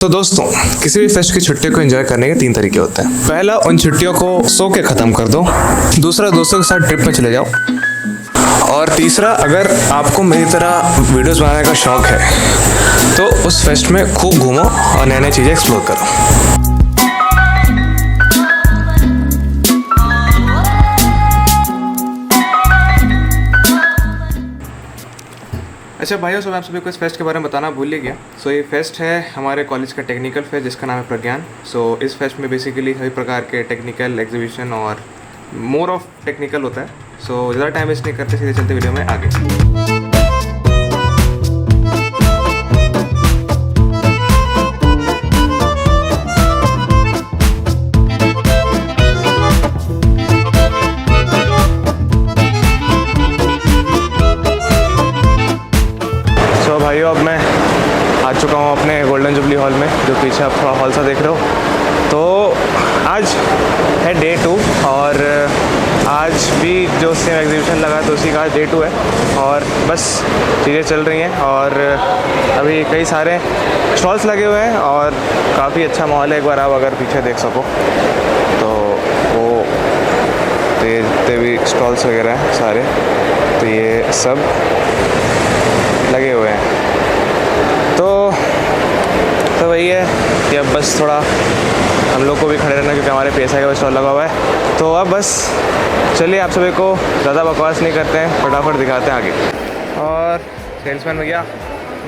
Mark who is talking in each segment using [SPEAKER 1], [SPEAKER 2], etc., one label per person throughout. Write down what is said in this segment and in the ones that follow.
[SPEAKER 1] तो दोस्तों, किसी भी फेस्ट की छुट्टियों को एंजॉय करने के 3 तरीके होते हैं। पहला, उन छुट्टियों को सो के ख़त्म कर दो। दूसरा, दोस्तों के साथ ट्रिप पे चले जाओ। और तीसरा, अगर आपको मेरी तरह वीडियोस बनाने का शौक है तो उस फेस्ट में खूब घूमो और नई नई चीज़ें एक्सप्लोर करो। अच्छा भाइयों, मैं आप सभी को इस फेस्ट के बारे में बताना भूल ही गया। ये फेस्ट है हमारे कॉलेज का टेक्निकल फेस्ट जिसका नाम है प्रज्ञान। इस फेस्ट में बेसिकली सभी प्रकार के टेक्निकल एग्जीबिशन और मोर ऑफ टेक्निकल होता है। ज़्यादा टाइम वेस्ट नहीं करते, सीधे चलते वीडियो में आगे। भाइयों, अब मैं आ चुका हूँ अपने गोल्डन जुबली हॉल में, जो पीछे आप थोड़ा हॉल सा देख रहे हो। तो आज है डे 2 और आज भी जो सेम एग्जीबिशन लगा तो उसी का आज डे 2 है और बस चीज़ें चल रही हैं। और अभी कई सारे स्टॉल्स लगे हुए हैं और काफ़ी अच्छा माहौल है। एक बार आप अगर पीछे देख सको तो वो जितने भी स्टॉल्स वगैरह हैं सारे, तो ये सब लगे हुए हैं। तो वही है कि अब बस थोड़ा हम लोग को भी खड़े रहना, क्योंकि हमारे पैसा का स्टॉल लगा हुआ है। तो अब बस चलिए, आप सभी को ज़्यादा बकवास नहीं करते हैं, फटाफट दिखाते हैं आगे। और सेल्समैन भैया,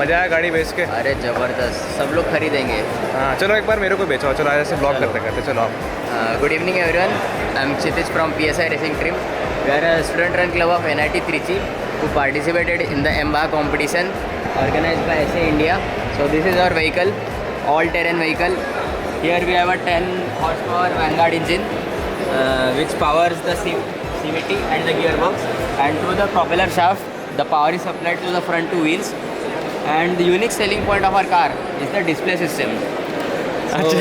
[SPEAKER 1] मज़ा आया गाड़ी बेच के?
[SPEAKER 2] अरे ज़बरदस्त, सब लोग खरीदेंगे।
[SPEAKER 1] हाँ चलो, एक बार मेरे को बेचो। चलो आज ऐसे ब्लॉग करते करते चलो आप।
[SPEAKER 2] Good evening everyone, I am Kshitij from PSI Racing Team. We are a student run club of NIT Trichy who participated in the MBA competition organized by SA India. So this is our vehicle, all-terrain vehicle. Here we have a 10 horsepower Vanguard engine which powers the CVT and the gearbox, and through the propeller shaft the power is supplied to the front two wheels. And the unique selling point of our car is the display system. So,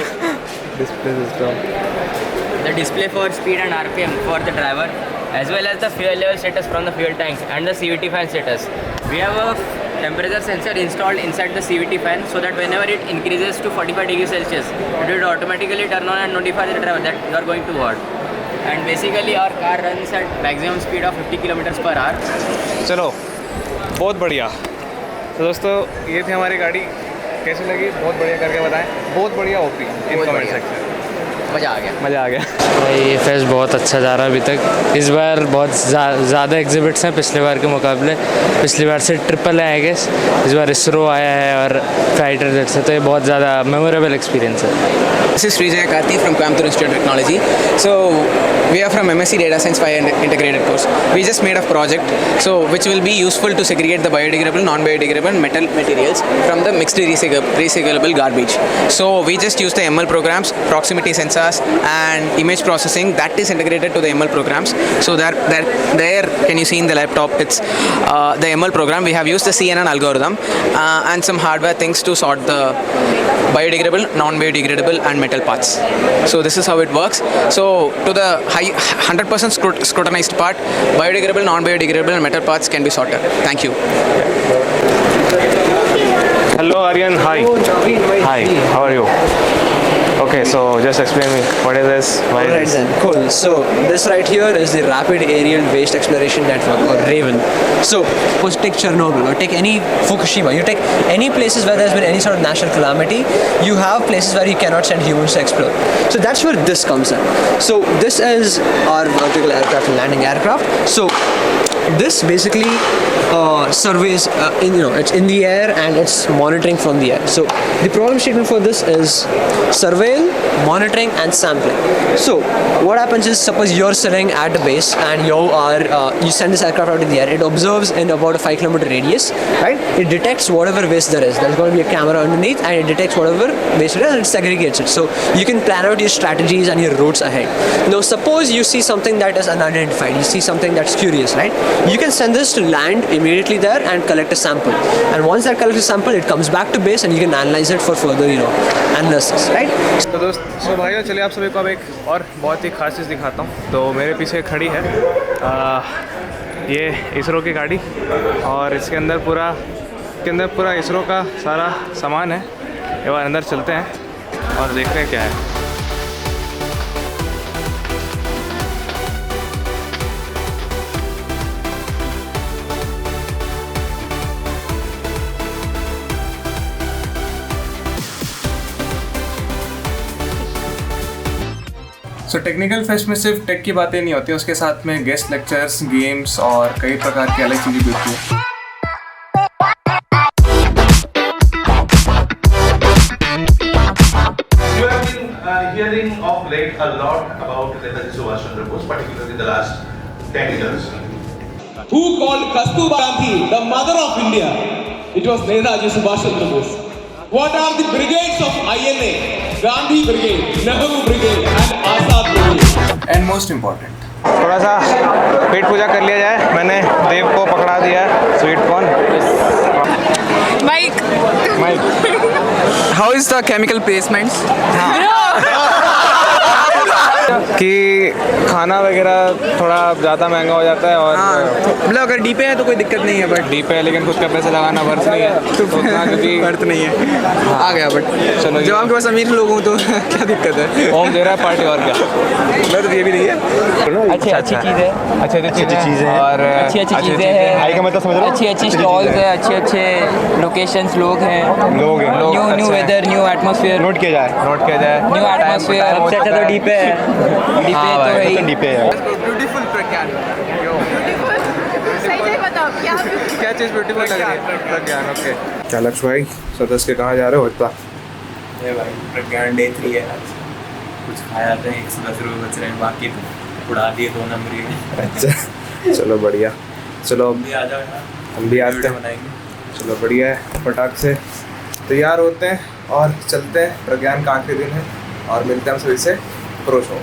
[SPEAKER 1] display system.
[SPEAKER 2] The display for speed and RPM for the driver, as well as the fuel level status from the fuel tanks and the CVT fan status. We have a temperature sensor installed inside the CVT fan, so that whenever it increases to 45 degrees Celsius, it will automatically turn on and notify the driver that you are going to what. And basically our car runs at maximum speed of 50 kilometers per hour.
[SPEAKER 1] चलो, बहुत बढ़िया। तो दोस्तों, ये थी हमारी गाड़ी। कैसी लगी? बहुत बढ़िया करके बताएं। बहुत बढ़िया ओपी इन कमेंट सेक्शन।
[SPEAKER 2] मज़ा आ गया,
[SPEAKER 1] मज़ा आ गया।
[SPEAKER 3] भाई ये फेस्ट बहुत अच्छा जा रहा है अभी तक। इस बार बहुत ज़्यादा एग्जिबिट्स हैं पिछले बार के मुकाबले। पिछली बार से ट्रिपल है आई गेस, इस बार इसरो आया है और फाइटर जेट से, तो ये बहुत ज़्यादा मेमोरेबल एक्सपीरियंस है।
[SPEAKER 4] This is Srijay Karthi from Coimbatore Institute of Technology. So we are from MSc Data Science 5 integrated course. We just made a project which will be useful to segregate the biodegradable, non-biodegradable metal materials from the mixed recyclable garbage. So we just use the ML programs, proximity sensors and image processing that is integrated to the ML programs. So there can you see in the laptop, it's the ML program. We have used the CNN algorithm and some hardware things to sort the biodegradable, non-biodegradable and metal parts. So this is how it works. So to the 100% scrutinized part, biodegradable, non-biodegradable and metal parts can be sorted. Thank you.
[SPEAKER 1] Hello Aryan, hi. Hi, how are you? Okay, so just explain me, what is this? Why is this?
[SPEAKER 5] Then. Cool. So this right here is the Rapid Aerial Waste Exploration Network, or RAVEN. So take Chernobyl or take any Fukushima. You take any places where there's been any sort of natural calamity. You have places where you cannot send humans to explore. So that's where this comes in. So this is our vertical aircraft and landing aircraft. So this basically surveys it's in the air and it's monitoring from the air. So the problem statement for this is surveil, monitoring and sampling. So what happens is, suppose you're sitting at a base and you send this aircraft out in the air. It observes in about a 5-kilometer radius, right? It detects whatever waste there is. There's going to be a camera underneath and it detects whatever waste there is and it segregates it. So you can plan out your strategies and your routes ahead. Now suppose you see something that is unidentified, you see something that's curious, right? You can send this to land immediately there and collect a sample. And once that collects a sample, it comes back to base and you can analyze it for further, analysis, right?
[SPEAKER 1] तो भाइयों, चलिए आप सभी को अब एक और बहुत ही खास चीज़ दिखाता हूँ। तो मेरे पीछे खड़ी है ये इसरो की गाड़ी और इसके अंदर पूरा इसरो का सारा सामान है। एक बार अंदर चलते हैं और देखते हैं क्या है। सो टेक्निकल फेस्ट में सिर्फ टेक की बातें नहीं होती, उसके साथ में गेस्ट लेक्चर्स, गेम्स और कई प्रकार की अलग चीज़ें भी होती हैं।
[SPEAKER 6] You have been hearing of late a lot about Netaji Subhash Chandra Bose, particularly the last 10 years.
[SPEAKER 7] Who called Kasturba Gandhi the mother of India? It was Netaji Subhash Chandra Bose. What are the brigades of INA? Gandhi Brigade, Nehru Brigade and Azad Brigade.
[SPEAKER 1] And most important, थोड़ा सा पेट पूजा कर लिया जाए। मैंने देव को पकड़ा दिया है, sweet corn.
[SPEAKER 8] Mike.
[SPEAKER 4] How is the chemical placements?
[SPEAKER 1] कि खाना वगैरह थोड़ा ज़्यादा महंगा हो जाता है और
[SPEAKER 4] मतलब अगर डी पे है तो कोई दिक्कत नहीं है, बट
[SPEAKER 1] डीप है, लेकिन खुद का पैसा लगाना वर्थ नहीं है तो उतना, क्योंकि
[SPEAKER 4] वर्थ नहीं है। आ गया बट
[SPEAKER 1] चलो
[SPEAKER 4] जब आपके पास अमीर लोग हों तो क्या दिक्कत है?
[SPEAKER 1] ओम दे रहा है पार्टी, और क्या।
[SPEAKER 4] मैं तो ये भी नहीं है।
[SPEAKER 2] अच्छी चीज़ें,
[SPEAKER 1] अच्छी चीज़ें और
[SPEAKER 2] अच्छी चीज़ें हैं, अच्छी स्टॉल्स है, अच्छे लोकेशंस, लोग हैं, new weather, new atmosphere,
[SPEAKER 1] note किया जाए
[SPEAKER 2] न्यू एटमॉस्फेयर। सबसे अच्छा तो डीपे है, डीपे तो है ही।
[SPEAKER 1] डीपे है।
[SPEAKER 4] ब्यूटीफुल प्रज्ञान।
[SPEAKER 8] सही बताओ क्या
[SPEAKER 4] क्या चीज़ ब्यूटीफुल लग रही है? प्रज्ञान। ओके।
[SPEAKER 1] क्या लक्ष्य भाई, सदस्य के कहाँ जा रहे हो इतना?
[SPEAKER 9] ये भाई प्रज्ञान डे 3 है आज। कुछ खाया था, 110 रुपये बच रहे हैं, बाकी तो उड़ा दिए 2 नंबरी में।
[SPEAKER 1] अच्छा चलो बढ़िया, चलो
[SPEAKER 9] हम भी आ जाओ यार,
[SPEAKER 1] हम भी आते हैं।
[SPEAKER 9] बनाएंगे।
[SPEAKER 1] चलो बढ़िया है, फटाक से तैयार होते हैं और चलते हैं। प्रज्ञान का आखिरी दिन है और मिलते हैं हम सभी से प्रो शो।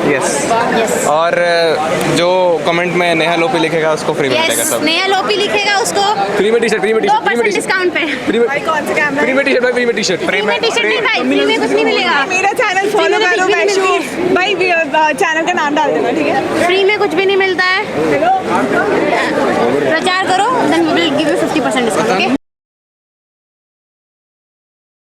[SPEAKER 8] Yes.
[SPEAKER 1] और जो कमेंट में नेहा लोपी लिखेगा उसको फ्री में मिलेगा सब।
[SPEAKER 8] नया लोपी लिखेगा उसको
[SPEAKER 1] फ्री में टी-शर्ट, फ्री में टी-शर्ट, फ्री में
[SPEAKER 8] 2% डिस्काउंट पे।
[SPEAKER 1] फ्री में कौन सा कैमरा? फ्री में टी-शर्ट भाई, फ्री में टी-शर्ट,
[SPEAKER 8] फ्री में टी-शर्ट नहीं भाई, फ्री में कुछ नहीं मिलेगा।
[SPEAKER 10] मेरा चैनल फॉलो करो वैशु भाई, चैनल का नाम डाल देना, ठीक है?
[SPEAKER 8] फ्री में कुछ भी नहीं मिलता है, प्रचार करो, then we will give you 50% discount. Okay